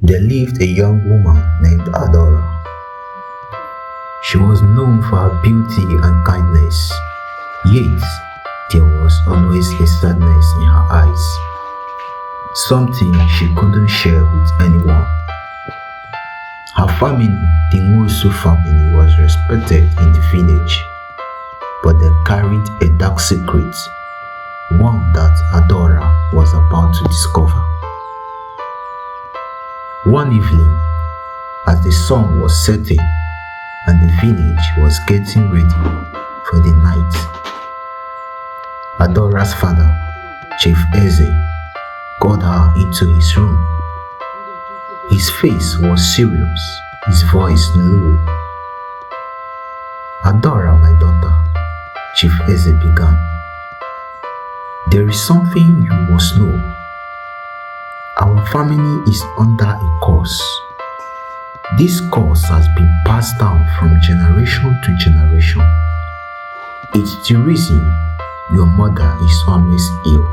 There lived a young woman named Adora. She was known for her beauty and kindness, yet there was always a sadness in her eyes, something she couldn't share with anyone. Her family, the Nwosu family, was respected in the village, but they carried a dark secret, one that Adora was about to discover. One evening, as the sun was setting and the village was getting ready for the night, Adora's father, Chief Eze, called her into his room. His face was serious, his voice low. "Adora, my daughter," Chief Eze began, "there is something you must know. Our family is under a curse. This curse has been passed down from generation to generation. It's the reason your mother is always ill,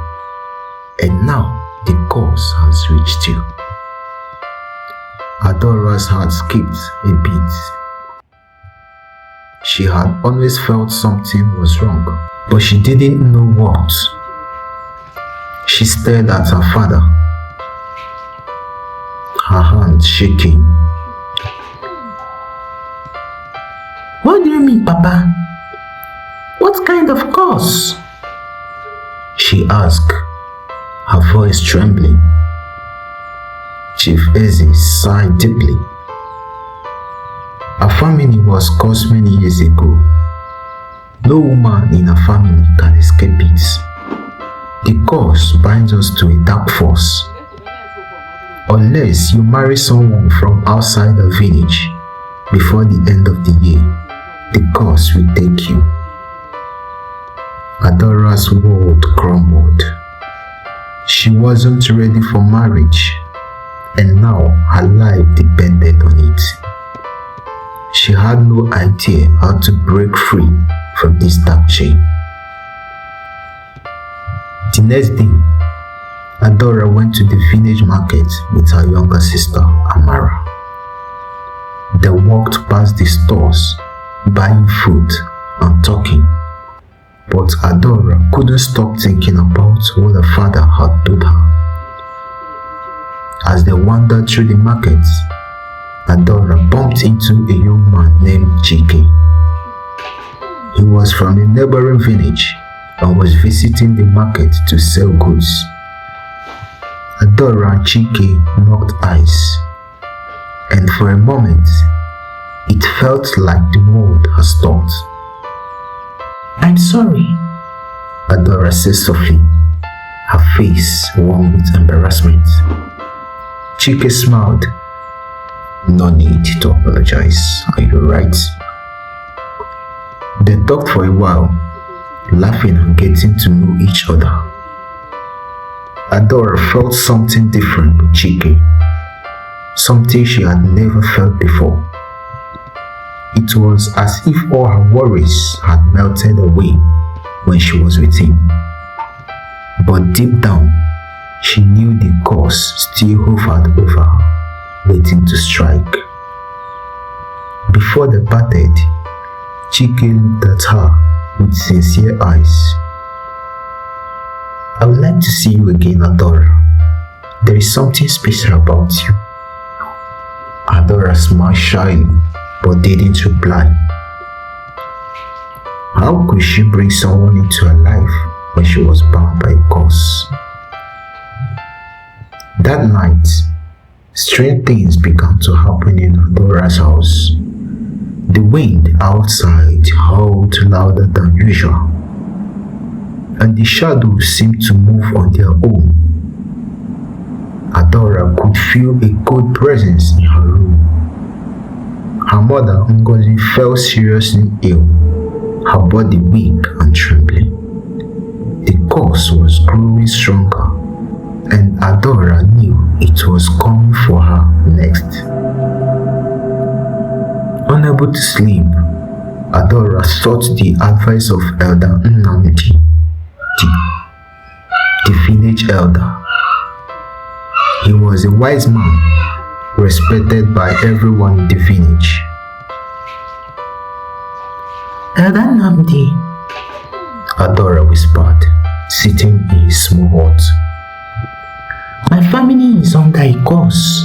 and now the curse has reached you." Adora's heart skipped a beat. She had always felt something was wrong, but she didn't know what. She stared at her father, her hands shaking. "What do you mean, Papa? What kind of curse?" she asked, her voice trembling. Chief Eze sighed deeply. Her family was cursed many years ago. No woman in her family can escape it. The curse binds us to a dark force. Unless you marry someone from outside the village before the end of the year, the curse will take you. Adora's world crumbled. She wasn't ready for marriage, and now her life depended on it. She had no idea how to break free from this dark chain. The next day, Adora went to the village market with her younger sister, Amara. They walked past the stores, buying food and talking, but Adora couldn't stop thinking about what her father had told her. As they wandered through the market, Adora bumped into a young man named Chike. He was from a neighboring village and was visiting the market to sell goods. Adora and Chike knocked eyes, and for a moment, it felt like the world had stopped. "I'm sorry," Adora said softly, her face warm with embarrassment. Chike smiled. "No need to apologize. Are you right?" They talked for a while, laughing and getting to know each other. Adora felt something different with Chike, something she had never felt before. It was as if all her worries had melted away when she was with him. But deep down, she knew the curse still hovered over her, waiting to strike. Before they parted, Chike looked at her with sincere eyes. "I would like to see you again, Adora. There is something special about you." Adora smiled shyly but didn't reply. How could she bring someone into her life when she was bound by a curse? That night, strange things began to happen in Adora's house. The wind outside howled louder than usual, and the shadows seemed to move on their own. Adora could feel a cold presence in her room. Her mother, Ngozi, fell seriously ill, her body weak and trembling. The curse was growing stronger, and Adora knew it was coming for her next. Unable to sleep, Adora sought the advice of Elder Nnamdi, the village elder. He was a wise man respected by everyone in the village. Elder Namdi, Adora whispered, sitting in his small hut. my family is under a curse.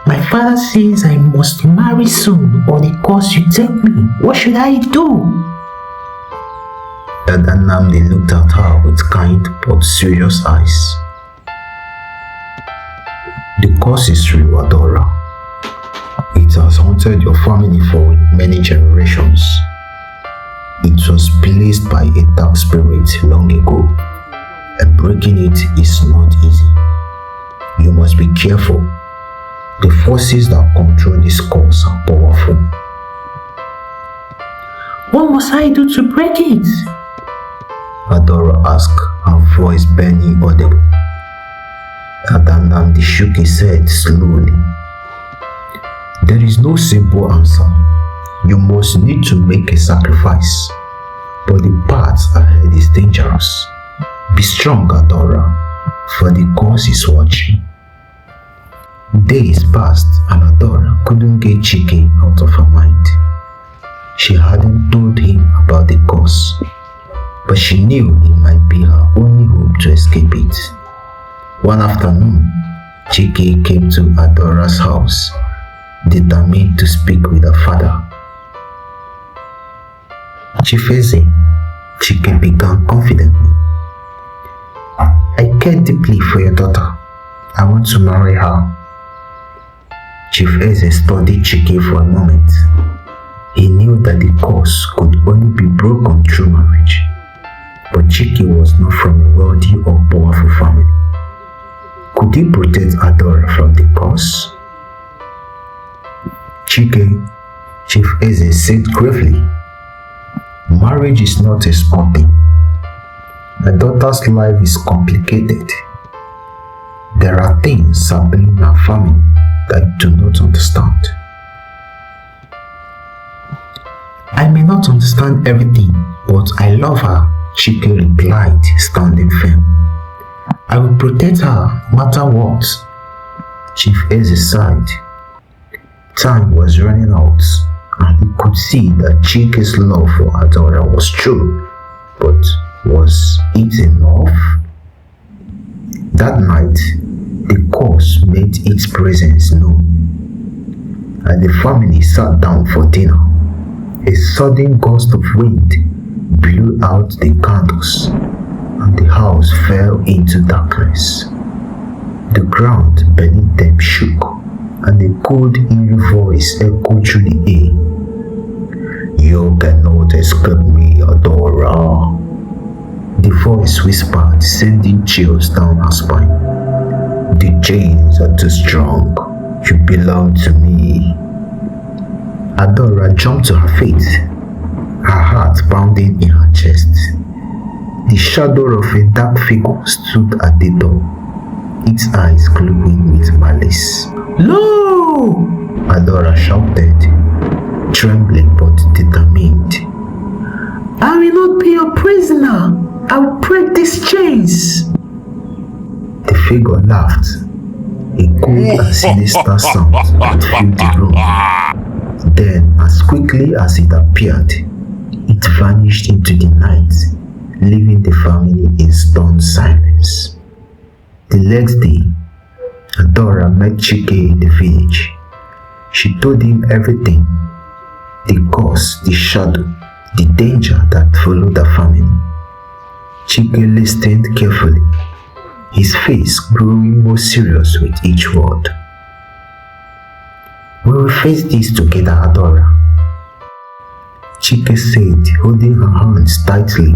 My father says I must marry soon or the curse you take me. What should I do? Elder Namdi looked at her with kind but serious eyes. The curse is real, Adora. It has haunted your family for many generations. It was placed by a dark spirit long ago, and breaking it is not easy. You must be careful. The forces that control this curse are powerful. What must I do to break it? Adora asked, her voice barely audible. Elder Namdi shook his head slowly. There is no simple answer. You must need to make a sacrifice, but the path ahead is dangerous. Be strong, Adora, for the cause is watching. Days passed and Adora couldn't get Chike out of her mind. She hadn't told him about the cause, but she knew it might be her only hope to escape it. One afternoon, Chike came to Adora's house, determined to speak with her father. Chifeze, Chike began confidently. I care deeply for your daughter. I want to marry her. Chief Eze studied Chike for a moment. He knew that the curse could only be broken through marriage, but Chike was not from a wealthy or powerful family. Could he protect Adora from the curse? Chike, Chief Eze said gravely, marriage is not a small thing. My daughter's life is complicated. There are things happening in our family that I do not understand. I may not understand everything, but I love her, Chike replied, standing firm. I will protect her no matter what. Chief Eze sighed. Time was running out, and he could see that Chike's love for Adora was true, but was it enough? That night, the curse made its presence known. As the family sat down for dinner, a sudden gust of wind blew out the candles, and the house fell into darkness. The ground beneath them shook, and a cold, eerie voice echoed through the air. You cannot escape me, Adora. The voice whispered, sending chills down her spine. The chains are too strong. You belong to me. Adora jumped to her feet, her heart pounding in her chest. The shadow of a dark figure stood at the door, its eyes glowing with malice. No! Adora shouted, trembling but determined. I will not be your prisoner. I will break these chains. The figure laughed. A cold and sinister sound that filled the room. Then, as quickly as it appeared, it vanished into the night, leaving the family in stunned silence. The next day, Adora met Chike in the village. She told him everything: the cause, the shadow, the danger that followed the family. Chike listened carefully, his face growing more serious with each word. We will face this together, Adora, Chike said, holding her hands tightly.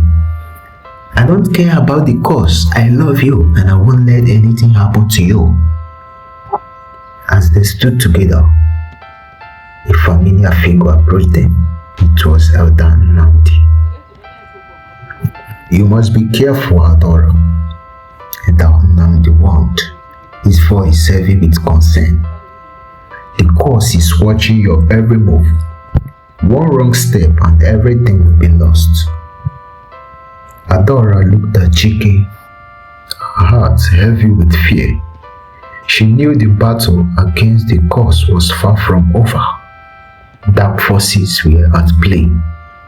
I don't care about the cause. I love you and I won't let anything happen to you. As they stood together, a familiar figure approached them. It was Elder Namdi. You must be careful, Adora. Elder Namdi warned, his voice heavy with concern. The curse is watching your every move. One wrong step and everything will be lost. Adora looked at Chike, her heart heavy with fear. She knew the battle against the curse was far from over. Dark forces were at play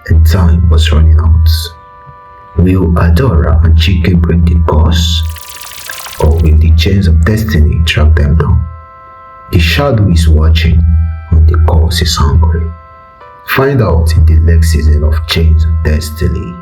and time was running out. Will Adora and Chike break the curse? Or will the chains of destiny track them down? The shadow is watching and the curse is hungry. Find out in the next season of Chains of Destiny.